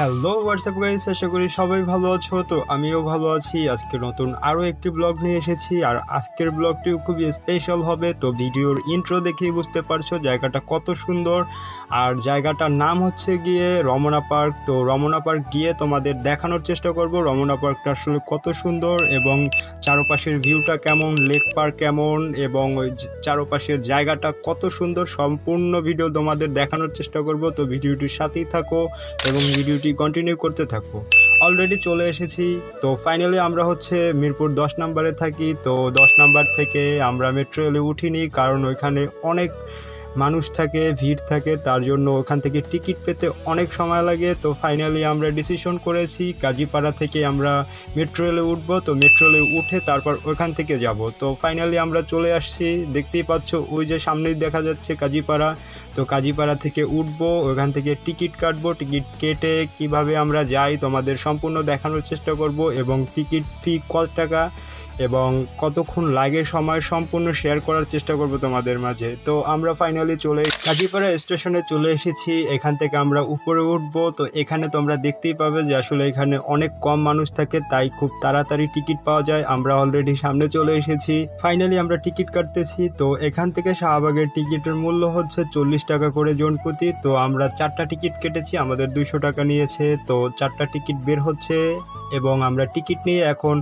Hello WhatsApp guys, আশা করি সবাই ভালো আছো। তো আমিও ভালো আছি। আজকে নতুন আরও একটি ব্লগ নিয়ে এসেছি, আর আজকের ব্লগটিও খুবই স্পেশাল হবে। তো ভিডিওর ইন্ট্রো দেখেই বুঝতে পারছো জায়গাটা কত সুন্দর। আর জায়গাটার নাম হচ্ছে গিয়ে রমনা পার্ক। তো রমনা পার্ক গিয়ে তোমাদের দেখানোর চেষ্টা করব রমনা পার্কটা আসলে কত সুন্দর এবং চারপাশের ভিউটা কেমন, লেক পার্ক কেমন এবং ওই চারপাশের জায়গাটা কত সুন্দর, সম্পূর্ণ ভিডিও তোমাদের দেখানোর চেষ্টা করব। তো ভিডিওটির সাথেই থাকো এবং ভিডিওটি কন্টিনিউ করতে থাকো। অলরেডি চলে এসেছি। তো ফাইনালি আমরা হচ্ছে মিরপুর 10 নম্বরে থাকি। তো 10 নম্বর থেকে আমরা মেট্রো রেলে উঠিনি, কারণ ওইখানে অনেক মানুষ থাকে, ভিড় থাকে, তার জন্য ওখান থেকে টিকিট পেতে অনেক সময় লাগে। তো ফাইনালি আমরা ডিসিশন করেছি কাজীপাড়া থেকে আমরা মেট্রো রেলে উঠবো। তো মেট্রো রেলে উঠে তারপর ওখান থেকে যাব। তো ফাইনালি আমরা চলে আসছি, দেখতেই পাচ্ছ ওই যে সামনেই দেখা যাচ্ছে কাজীপাড়া। তো কাজীপাড়া থেকে উঠবো, ওখান থেকে টিকিট কাটবো। টিকিট কেটে কিভাবে আমরা যাই তোমাদের সম্পূর্ণ দেখানোর চেষ্টা করব এবং টিকিট ফি কত টাকা এবং কতক্ষণ লাগে সময় সম্পূর্ণ শেয়ার করার চেষ্টা করব তোমাদের মাঝে। তো আমরা ফাইনালি কাজীপাড়া স্টেশনে চলে এসেছি। এখান থেকে আমরা উপরে উঠবো। তো এখানে তোমরা দেখতেই পাবে যে আসলে এখানে অনেক কম মানুষ থাকে, তাই খুব তাড়াতাড়ি টিকিট পাওয়া যায়। আমরা অলরেডি সামনে চলে এসেছি। ফাইনালি আমরা টিকিট কাটতেছি। তো এখান থেকে শাহবাগের টিকিটের মূল্য হচ্ছে 40 টাকা করে জন প্রতি। তো আমরা 4টা টিকিট কেটেছি, আমাদের 200 টাকা নিয়েছে। তো 4টা টিকিট বের হচ্ছে এবং আমরা টিকিট নিয়ে এখন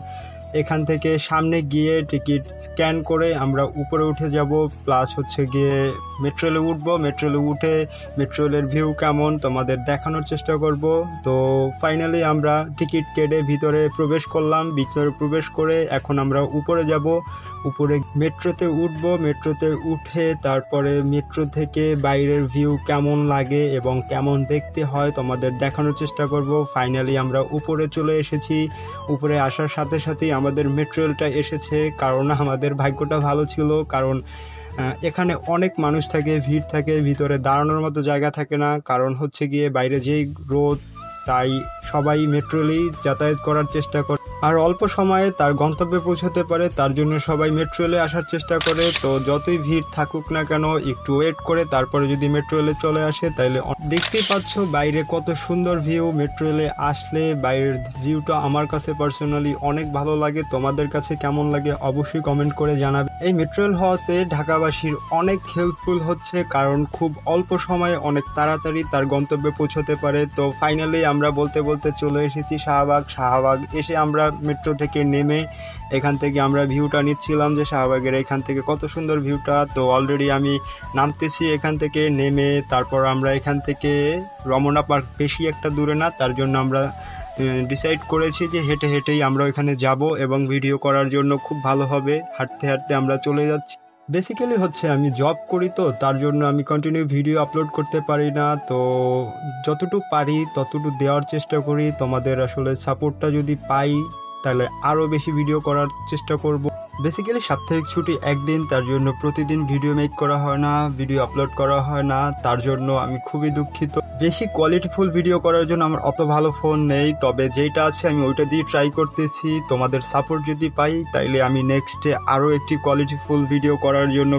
এখান থেকে সামনে গিয়ে টিকিট স্ক্যান করে আমরা উপরে উঠে যাব। প্লাস হচ্ছে গিয়ে মেট্রো রেলে উঠবো। মেট্রো রেলে উঠে মেট্রো রেলের ভিউ কেমন তোমাদের দেখানোর চেষ্টা করব। তো ফাইনালি আমরা টিকিট কেটে ভিতরে প্রবেশ করলাম। ভিতরে প্রবেশ করে এখন আমরা উপরে যাব। উপরে মেট্রোতে উঠবো। মেট্রোতে উঠে তারপরে মেট্রো থেকে বাইরের ভিউ কেমন লাগে এবং কেমন দেখতে হয় তোমাদের দেখানোর চেষ্টা করব। ফাইনালি আমরা উপরে চলে এসেছি। উপরে আসার সাথে সাথেই আমাদের মেট্রো রেলটা এসেছে, কারণ আমাদের ভাগ্যটা ভালো ছিল। কারণ এখানে অনেক মানুষ থাকে, ভিড় থাকে, ভিতরে দাঁড়ানোর মতো জায়গা থাকে না। কারণ হচ্ছে গিয়ে বাইরে যেই রোদ, তাই সবাই মেট্রো রেলেই যাতায়াত করার চেষ্টা করে আর অল্প সময়ে তার গন্তব্যে পৌঁছাতে পারে, তার জন্য সবাই মেট্রো রেলে আসার চেষ্টা করে। তো যতই ভিড় থাকুক না কেন একটু ওয়েট করে তারপরে যদি মেট্রো রেলে চলে আসে তাইলে দেখতেই পাচ্ছ বাইরে কত সুন্দর ভিউ। মেট্রো রেলে আসলে বাইরের ভিউটা আমার কাছে পার্সোনালি অনেক ভালো লাগে। তোমাদের কাছে কেমন লাগে অবশ্যই কমেন্ট করে জানাবে। এই মেট্রো রেল হওয়াতে ঢাকাবাসীর অনেক হেল্পফুল হচ্ছে, কারণ খুব অল্প সময়ে অনেক তাড়াতাড়ি তার গন্তব্যে পৌঁছতে পারে। তো ফাইনালি আমরা বলতে বলতে চলে এসেছি শাহবাগ এসে আমরা মেট্রো থেকে নেমে এখান থেকে আমরা ভিউটা নিচ্ছিলাম যে শাহবাগের এখান থেকে কত সুন্দর ভিউটা। তো অলরেডি আমি নামতেছি এখান থেকে নেমে। তারপর আমরা এখান থেকে রমনা পার্ক বেশি একটা দূরে না, তার জন্য আমরা ডিসাইড করেছি যে হেঁটে হেঁটেই আমরা ওইখানে যাব এবং ভিডিও করার জন্য খুব ভালো হবে। হাঁটতে হাঁটতে আমরা চলে যাচ্ছি। বেসিক্যালি হচ্ছে আমি জব করি, তো তার জন্য আমি কন্টিনিউ ভিডিও আপলোড করতে পারি না। তো যতটুকু পারি ততটুকু দেওয়ার চেষ্টা করি। তোমাদের আসলে সাপোর্টটা যদি পাই তাহলে আরও বেশি ভিডিও করার চেষ্টা করব। বেসিক্যালি সাপ্তাহিক ছুটি একদিন, তার জন্য প্রতিদিন ভিডিও মেক করা হয় না, ভিডিও আপলোড করা হয় না, তার জন্য আমি খুবই দুঃখিত। বেশি কোয়ালিটিফুল ভিডিও করার জন্য আমার অত ভালো ফোন নেই, তবে যেইটা আছে আমি ওইটা দিয়ে ট্রাই করতেছি। তোমাদের সাপোর্ট যদি পাই তাইলে আমি নেক্সটে আরও একটি কোয়ালিটিফুল ভিডিও করার জন্য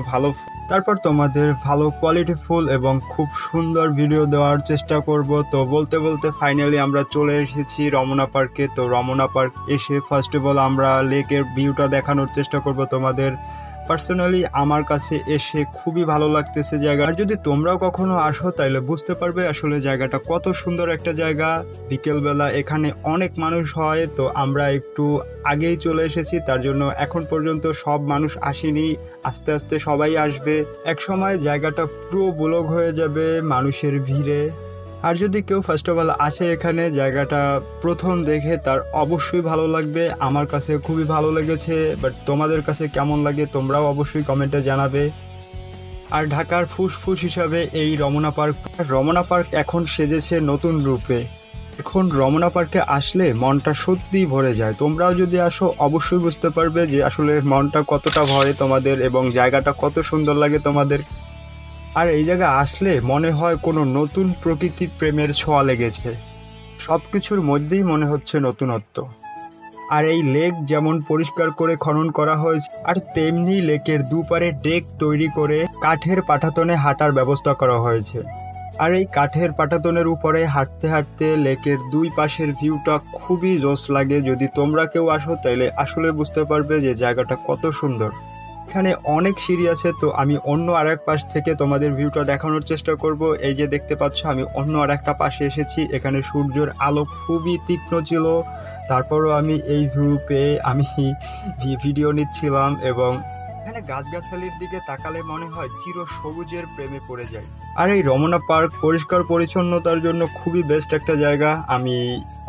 তারপর তোমাদের ভালো কোয়ালিটিফুল এবং খুব সুন্দর ভিডিও দেওয়ার চেষ্টা করব। তো বলতে বলতে ফাইনালি আমরা চলে এসেছি রমনা পার্কে। তো রমনা পার্ক এসে ফার্স্ট অফ অল আমরা লেকের ভিউটা দেখানোর চেষ্টা করব তোমাদের। পার্সোনালি আমার কাছে এসে খুবই ভালো লাগতেছে জায়গা। আর যদি তোমরাও কখনো আসো তাহলে বুঝতে পারবে আসলে জায়গাটা কত সুন্দর একটা জায়গা। বিকেলবেলা এখানে অনেক মানুষ হয়। তো আমরা একটু আগেই চলে এসেছি, তার জন্য এখন পর্যন্ত সব মানুষ আসেনি, আস্তে আস্তে সবাই আসবে। এক সময় জায়গাটা পুরো ব্লক হয়ে যাবে মানুষের ভিড়ে। আর যদি কেউ ফার্স্ট অফ অল আসে এখানে, জায়গাটা প্রথম দেখে তার অবশ্যই ভালো লাগবে। আমার কাছে খুবই ভালো লেগেছে, বাট তোমাদের কাছে কেমন লাগে তোমরাও অবশ্যই কমেন্টে জানাবে। আর ঢাকার ফুসফুস হিসাবে এই রমনা পার্ক এখন সেজেছে নতুন রূপে। এখন রমনা পার্কে আসলে মনটা সত্যিই ভরে যায়। তোমরাও যদি আসো অবশ্যই বুঝতে পারবে যে আসলে মনটা কতটা ভরে তোমাদের এবং জায়গাটা কত সুন্দর লাগে তোমাদের। আর এই জায়গা আসলে মনে হয় কোনো নতুন প্রকৃতির প্রেমের ছোঁয়া লেগেছে। সব কিছুর মধ্যেই মনে হচ্ছে নতুনত্ব। আর এই লেক যেমন পরিষ্কার করে খনন করা হয়েছে, আর তেমনি লেকের দুপারে ডেক তৈরি করে কাঠের পাটাতনে হাঁটার ব্যবস্থা করা হয়েছে। আর এই কাঠের পাটাতনের উপরে হাঁটতে হাঁটতে লেকের দুই পাশের ভিউটা খুবই জোস লাগে। যদি তোমরা কেউ আসো তাইলে আসলে বুঝতে পারবে যে জায়গাটা কত সুন্দর। এখানে অনেক সিঁড়ি আছে, তো আমি অন্য আরেক পাশ থেকে তোমাদের ভিউটা দেখানোর চেষ্টা করব। এই যে দেখতে পাচ্ছ আমি অন্য আরেকটা পাশে এসেছি, এখানে সূর্যের আলো খুবই তীক্ষ্ণ ছিল। তারপরও আমি এই ভিউ পেয়ে আমি ভিডিও নিচ্ছিলাম এবং এখানে গাছগাছালির দিকে তাকালে মনে হয় চির সবুজের প্রেমে পড়ে যায়। আর এই রমনা পার্ক পরিষ্কার পরিচ্ছন্নতার জন্য খুবই বেস্ট একটা জায়গা। আমি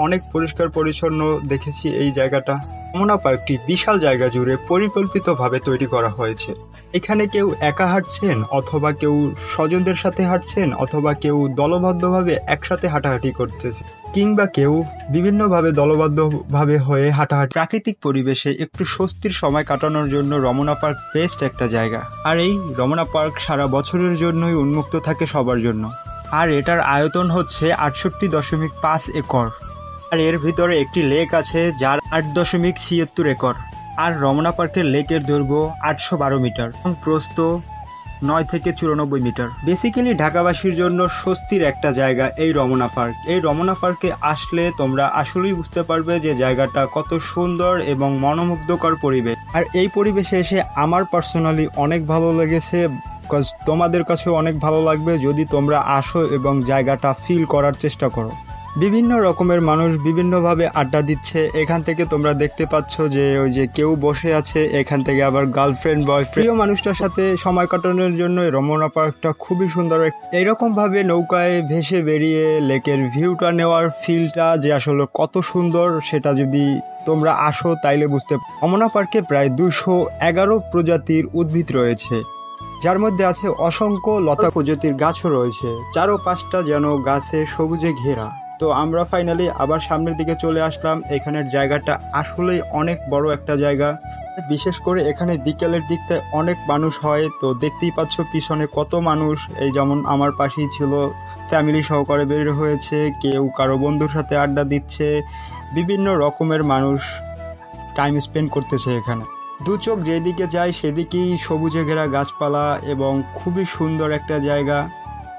অনেক পরিষ্কার পরিচ্ছন্ন দেখেছি এই জায়গাটা। রমনা পার্কটি বিশাল জায়গা জুড়ে পরিকল্পিতভাবে তৈরি করা হয়েছে। এখানে কেউ একা হাঁটছেন, অথবা কেউ স্বজনদের সাথে হাঁটছেন, অথবা কেউ দলবদ্ধভাবে একসাথে হাঁটাহাঁটি করতেছে, কিংবা কেউ বিভিন্নভাবে দলবদ্ধভাবে হয়ে হাঁটাহাঁটি। প্রাকৃতিক পরিবেশে একটু স্বস্তির সময় কাটানোর জন্য রমনা পার্ক বেস্ট একটা জায়গা। আর এই রমনা পার্ক সারা বছরের জন্যই উন্মুক্ত থাকে সবার জন্য। আর এটার আয়তন হচ্ছে 68.5 একর। আর এর ভিতরে একটি লেক আছে যার 8.76 একর। আর রমনা পার্কের লেকের দৈর্ঘ্য 812 মিটার এবং প্রস্থ 9 থেকে 94 মিটার। বেসিক্যালি ঢাকাবাসীর জন্য স্বস্তির একটা জায়গা এই রমনা পার্ক। এই রমনা পার্কে আসলে তোমরা আসলেই বুঝতে পারবে যে জায়গাটা কত সুন্দর এবং মনোমুগ্ধকর পরিবেশ। আর এই পরিবেশে এসে আমার পার্সোনালি অনেক ভালো লেগেছে, বিকজ তোমাদের কাছেও অনেক ভালো লাগবে যদি তোমরা আসো এবং জায়গাটা ফিল করার চেষ্টা করো। বিভিন্ন রকমের মানুষ বিভিন্নভাবে আড্ডা দিচ্ছে। এখান থেকে তোমরা দেখতে পাচ্ছ যে ওই যে কেউ বসে আছে, এখান থেকে আবার গার্লফ্রেন্ড বয়ফ্রেন্ড প্রিয় মানুষটার সাথে সময় কাটানোর জন্য রমনা পার্কটা খুবই সুন্দর। এইরকমভাবে নৌকায় ভেসে বেরিয়ে লেকের ভিউটা নেওয়ার ফিলটা যে আসলে কত সুন্দর সেটা যদি তোমরা আসো তাইলে বুঝতে। রমনা পার্কে প্রায় 211 প্রজাতির উদ্ভিদ রয়েছে, যার মধ্যে আছে অসংখ্য লতা প্রজাতির গাছও রয়েছে। চারোপাশটা যেন গাছে সবুজে ঘেরা। তো আমরা ফাইনালি আবার সামনের দিকে চলে আসলাম। এখানের জায়গাটা আসলেই অনেক বড় একটা জায়গা। বিশেষ করে এখানে বিকেলের দিকটায় অনেক মানুষ হয়। তো দেখতেই পাচ্ছ পিছনে কত মানুষ। এই যেমন আমার পাশেই ছিল, ফ্যামিলি সহকারে বের হয়েছে, কেউ কারো বন্ধুর সাথে আড্ডা দিচ্ছে। বিভিন্ন রকমের মানুষ টাইম স্পেন্ড করতেছে এখানে। দু চোখ যেদিকে যায় সেদিকেই সবুজে ঘেরা গাছপালা এবং খুবই সুন্দর একটা জায়গা।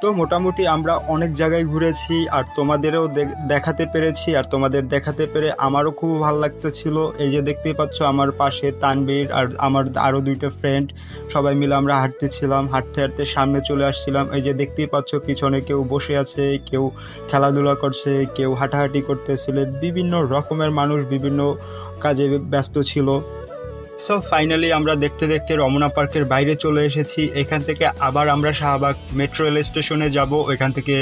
তো মোটামুটি আমরা অনেক জায়গায় ঘুরেছি আর তোমাদেরও দেখাতে পেরেছি, আর তোমাদের দেখাতে পেরে আমারও খুব ভালো লাগতেছিল। এই যে দেখতেই পাচ্ছ আমার পাশে তানবীর আর আমার আরও 2টা ফ্রেন্ড, সবাই মিলে আমরা হাঁটতেছিলাম। হাঁটতে হাঁটতে সামনে চলে আসছিলাম। এই যে দেখতেই পাচ্ছ পিছনে কেউ বসে আছে, কেউ খেলাধুলা করছে, কেউ হাঁটাহাঁটি করতেছিল। বিভিন্ন রকমের মানুষ বিভিন্ন কাজে ব্যস্ত ছিল। সো ফাইনালি আমরা দেখতে দেখতে রমনা পার্কের বাইরে চলে এসেছি। এখান থেকে আবার আমরা শাহবাগ মেট্রো রেল স্টেশনে যাব। এখান থেকে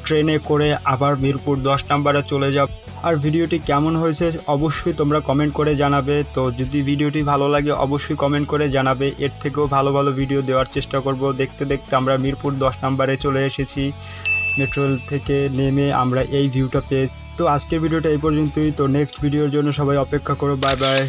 ট্রেনে করে আবার মিরপুর 10 নম্বরে চলে যাব। আর ভিডিওটি কেমন হয়েছে অবশ্যই তোমরা কমেন্ট করে জানাবে। তো যদি ভিডিওটি ভালো লাগে অবশ্যই কমেন্ট করে জানাবে। এর থেকেও ভালো ভালো ভিডিও দেওয়ার চেষ্টা করব। দেখতে দেখতে আমরা মিরপুর 10 নম্বরে চলে এসেছি। মেট্রো রেল থেকে নেমে আমরা এই ভিউটা পেয়েছি। তো আজকের ভিডিওটা এই পর্যন্তই। তো নেক্সট ভিডিওর জন্য সবাই অপেক্ষা করো। Bye bye.